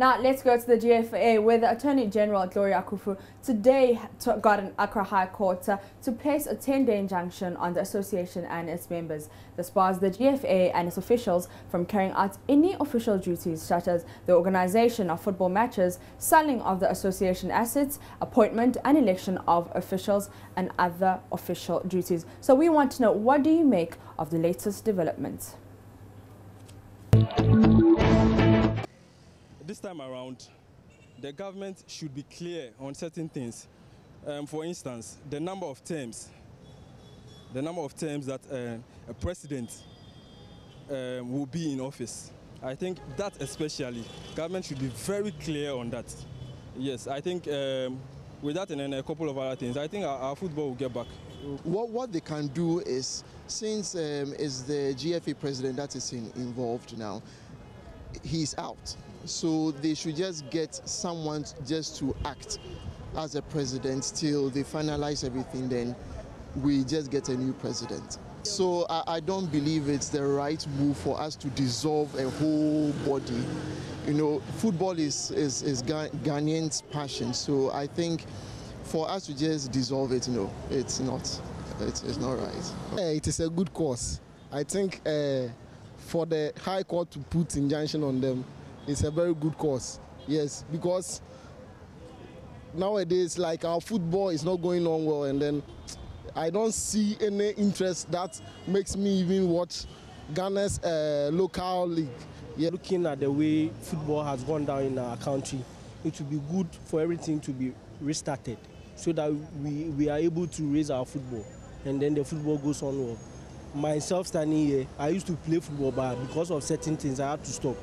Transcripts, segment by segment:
Now let's go to the GFA, where the Attorney General Gloria Akufu today got an Accra High Court to place a 10-day injunction on the association and its members. This bars the GFA and its officials from carrying out any official duties such as the organization of football matches, selling of the association assets, appointment and election of officials and other official duties. So we want to know, what do you make of the latest developments? This time around, the government should be clear on certain things. For instance, the number of terms that a president will be in office. I think that especially, government should be very clear on that. Yes, I think with that and then a couple of other things, I think our football will get back. What they can do is, since it's the GFA president that is involved now, he's out. So they should just get someone just to act as a president till they finalize everything, then we just get a new president. So I don't believe it's the right move for us to dissolve a whole body. You know, football is Ghanaians' passion, so I think for us to just dissolve it, no, it's not right. It is a good cause. I think for the High Court to put injunction on them, it's a very good cause. Yes, because nowadays, like, our football is not going on well, and then I don't see any interest that makes me even watch Ghana's local league. Yeah. Looking at the way football has gone down in our country, it would be good for everything to be restarted so that we are able to raise our football, and then the football goes on well. Myself standing here, I used to play football, but because of certain things, I had to stop.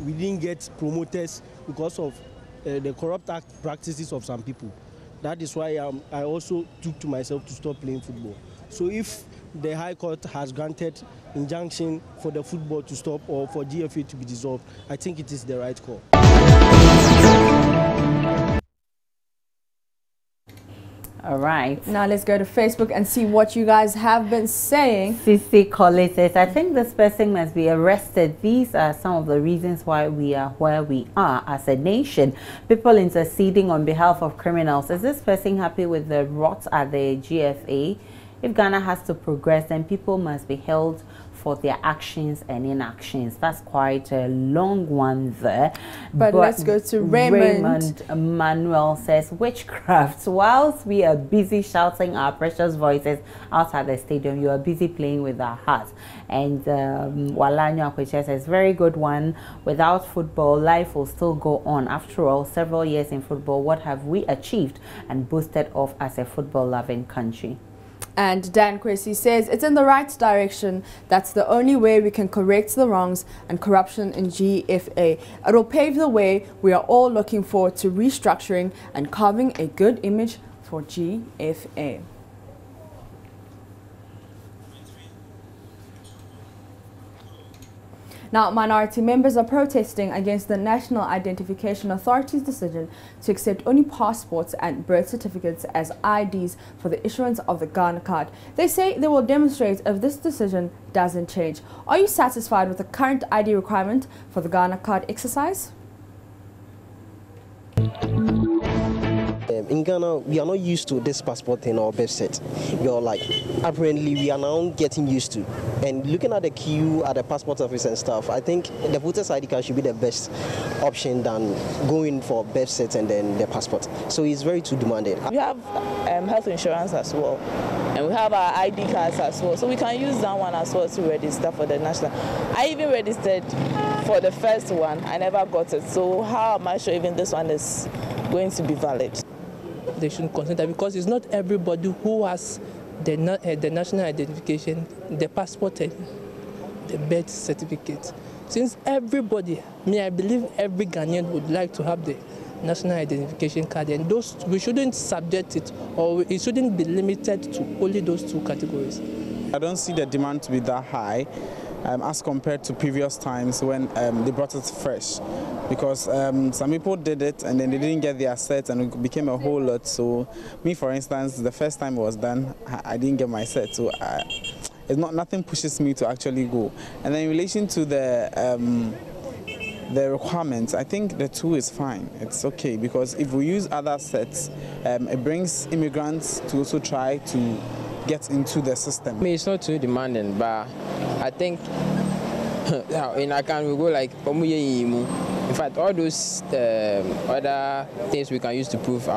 We didn't get promoters because of the corrupt practices of some people. That is why I also took to myself to stop playing football. So if the High Court has granted injunction for the football to stop or for GFA to be dissolved, I think it is the right call. All right. Now let's go to Facebook and see what you guys have been saying. Sisi Colley says, I think this person must be arrested. These are some of the reasons why we are where we are as a nation. People interceding on behalf of criminals. Is this person happy with the rot at the GFA? If Ghana has to progress, then people must be held for their actions and inactions. That's quite a long one there. But let's go to Raymond. Manuel says, witchcraft. Whilst we are busy shouting our precious voices outside the stadium, you are busy playing with our hearts. And Walanyo Akweche says, very good one. Without football, life will still go on. After all, several years in football, what have we achieved and boosted off as a football-loving country? And Dan Kwesi says, it's in the right direction. That's the only way we can correct the wrongs and corruption in GFA. It will pave the way. We are all looking forward to restructuring and carving a good image for GFA. Now, minority members are protesting against the National Identification Authority's decision to accept only passports and birth certificates as IDs for the issuance of the Ghana card. They say they will demonstrate if this decision doesn't change. Are you satisfied with the current ID requirement for the Ghana card exercise? In Ghana, we are not used to this passport thing or birth set. We are like, apparently we are now getting used to. And looking at the queue at the passport office and stuff, I think the voters ID card should be the best option than going for birth set and then the passport. So it's very too demanded. We have health insurance as well, and we have our ID cards as well. So we can use that one as well to register for the national. I even registered for the first one. I never got it. So how am I sure even this one is going to be valid? They shouldn't consider, because it's not everybody who has the national identification, the passport and the birth certificate. Since everybody, I believe every Ghanaian would like to have the national identification card, and those, we shouldn't subject it, or it shouldn't be limited to only those two categories. I don't see the demand to be that high as compared to previous times when they brought it fresh, because some people did it and then they didn't get their set and it became a whole lot. So me, for instance, the first time it was done, I didn't get my set, so it's nothing pushes me to actually go. And then in relation to the the requirements, I think the two is fine. It's okay, because if we use other sets, it brings immigrants to also try to get into the system. I mean, it's not too demanding, but I think in Akan we go like, in fact, all those other things we can use to prove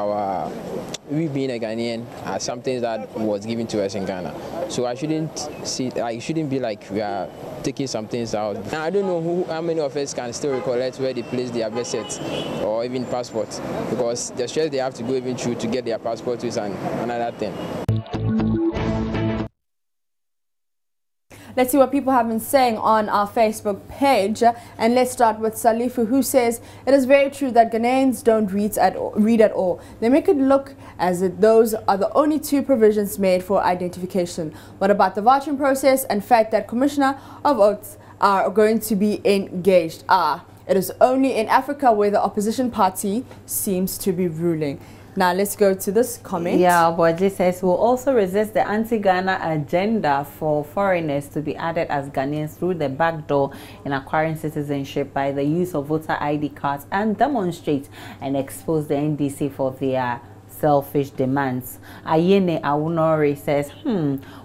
we being a Ghanaian are something that was given to us in Ghana. So I shouldn't see, like, it shouldn't be like we are taking some things out. And I don't know how many of us can still recollect where they place their birth certs or even passports, because the stress they have to go even through to get their passport is another thing. Let's see what people have been saying on our Facebook page. And let's start with Salifu, who says, it is very true that Ghanaians don't read at all. They make it look as if those are the only two provisions made for identification. What about the vouching process and fact that Commissioner of Oaths are going to be engaged? It is only in Africa where the opposition party seems to be ruling. Now let's go to this comment. Yeah, Boji says we'll also resist the anti-Ghana agenda for foreigners to be added as Ghanaians through the back door in acquiring citizenship by the use of voter ID cards, and demonstrate and expose the NDC for their selfish demands. Ayene Awunori says,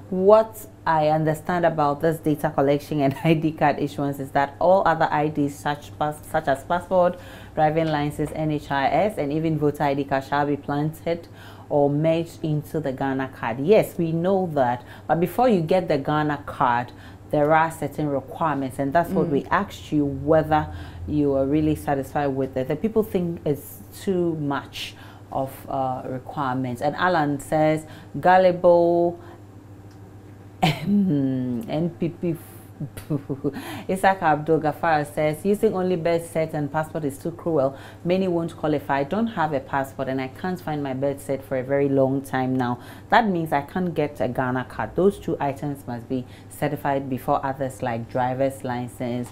what I understand about this data collection and ID card issuance is that all other IDs such as passport, driving license, NHIS, and even voter ID card shall be planted or merged into the Ghana card. Yes, we know that. But before you get the Ghana card, there are certain requirements, and that's what we asked you, whether you are really satisfied with it. The people think it's too much of requirements. And Alan says, gullible NPP. Isaac Abdul Ghaffar says, using only birth cert and passport is too cruel. Many won't qualify. I don't have a passport and I can't find my birth cert for a very long time now. That means I can't get a Ghana card. Those two items must be certified before others like driver's license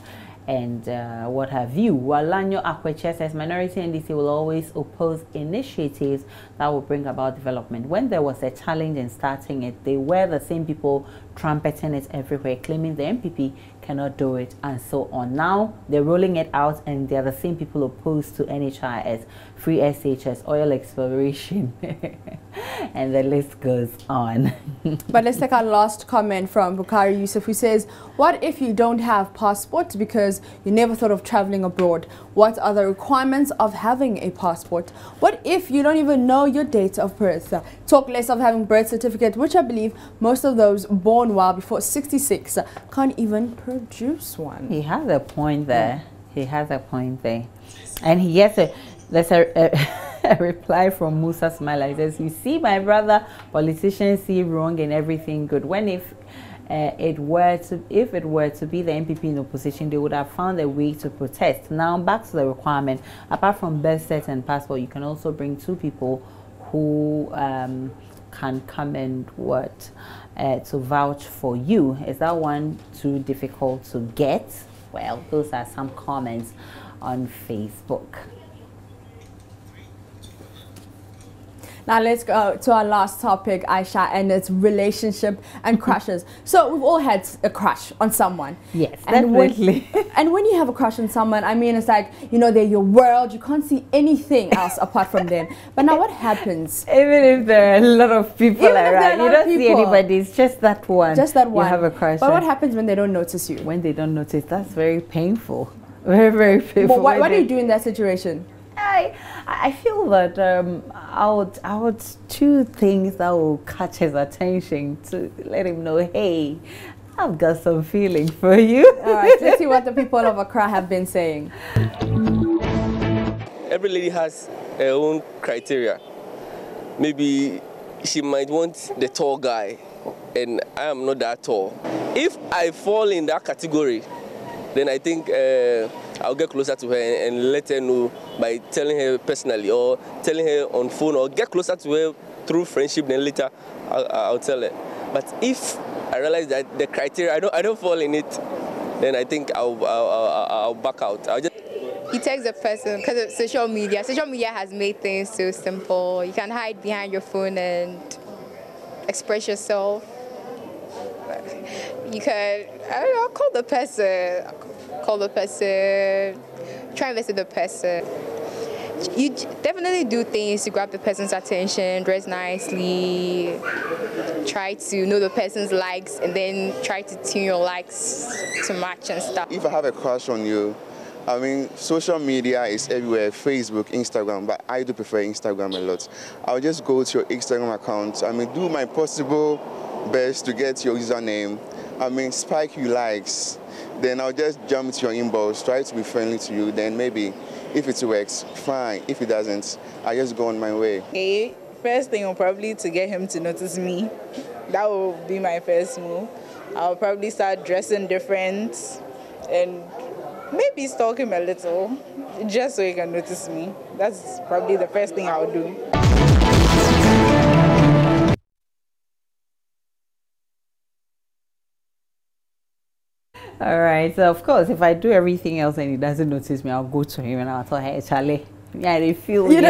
and what have you. Walanyo Akweche says, minority NDC will always oppose initiatives that will bring about development. When there was a challenge in starting it, they were the same people trumpeting it everywhere, claiming the MPP cannot do it and so on. Now they're rolling it out and they're the same people opposed to NHIS, free SHS, oil exploration, and the list goes on. But let's take our last comment from Bukari Yusuf, who says, what if you don't have passport because you never thought of traveling abroad? What are the requirements of having a passport? What if you don't even know your date of birth? Talk less of having birth certificate, which I believe most of those born well before 66 can't even produce one. He has a point there. He has a point there. And he has there's a reply from Musa Smile. He says, you see, my brother, politicians see wrong in everything good. When if it were to be the MPP in opposition, they would have found a way to protest. Now back to the requirement. Apart from birth cert and passport, you can also bring two people who can come and to vouch for you. Is that one too difficult to get? Well, those are some comments on Facebook. Now let's go to our last topic, Aisha, and it's relationship and crushes. So we've all had a crush on someone. Yes, and definitely. And when you have a crush on someone, I mean, it's like, you know, they're your world. You can't see anything else apart from them. But now what happens? Even if there are a lot of people around, you don't see anybody. It's just that one. Just that one. You have a crush. But what happens when they don't notice you? When they don't notice, that's very painful. Very, very painful. But what do you do in that situation? I feel that I would choose things that will catch his attention to let him know, hey, I've got some feeling for you. All right, let's see what the people of Accra have been saying. Every lady has her own criteria. Maybe she might want the tall guy, and I am not that tall. If I fall in that category, then I think I'll get closer to her and let her know by telling her personally or telling her on phone, or get closer to her through friendship. Then later I'll tell her. But if I realize that the criteria I don't fall in it, then I think I'll back out. He takes the person because of social media. Social media has made things so simple. You can hide behind your phone and express yourself. You could, I don't know, call the person, try and visit the person. You definitely do things to grab the person's attention, dress nicely, try to know the person's likes, and then try to tune your likes to match and stuff. If I have a crush on you, I mean, social media is everywhere, Facebook, Instagram, but I do prefer Instagram a lot. I'll just go to your Instagram account, I mean, do my possible best to get your username, I mean, spike you likes, then I'll just jump to your inbox, try to be friendly to you, then maybe if it works, fine. If it doesn't, I just go on my way. Okay, first thing will probably to get him to notice me. That will be my first move. I'll probably start dressing different and maybe stalk him a little, just so he can notice me. That's probably the first thing I'll do. All right, so of course, if I do everything else and he doesn't notice me, I'll go to him and I'll tell, hey, Charlie, yeah, they feel you.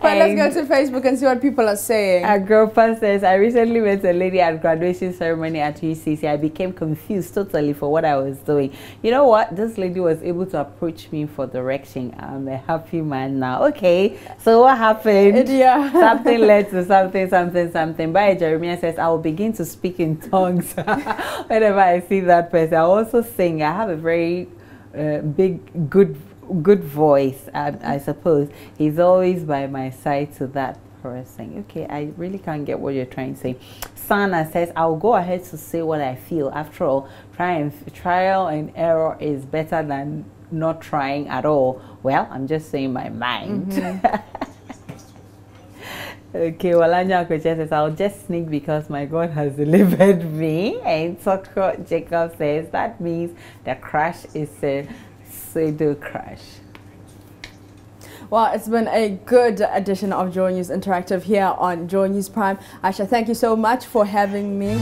But let's go to Facebook and see what people are saying. Agropa says, I recently met a lady at graduation ceremony at UCC. I became confused totally for what I was doing. You know what? This lady was able to approach me for direction. I'm a happy man now. Okay, so what happened? Yeah. Something led to something. But Jeremiah says, I will begin to speak in tongues. Whenever I see that person, I also sing. I have a very big, good voice, I suppose. He's always by my side to that person. Okay, I really can't get what you're trying to say. Sana says, I'll go ahead to say what I feel. After all, trial and error is better than not trying at all. Well, I'm just saying my mind. Okay, Walanya Koche says, I'll just sneak because my God has delivered me. And Sokro Jacob says, that means the crash is a pseudo crash. Well, it's been a good edition of JoyNews Interactive here on JoyNews Prime. Aisha, thank you so much for having me.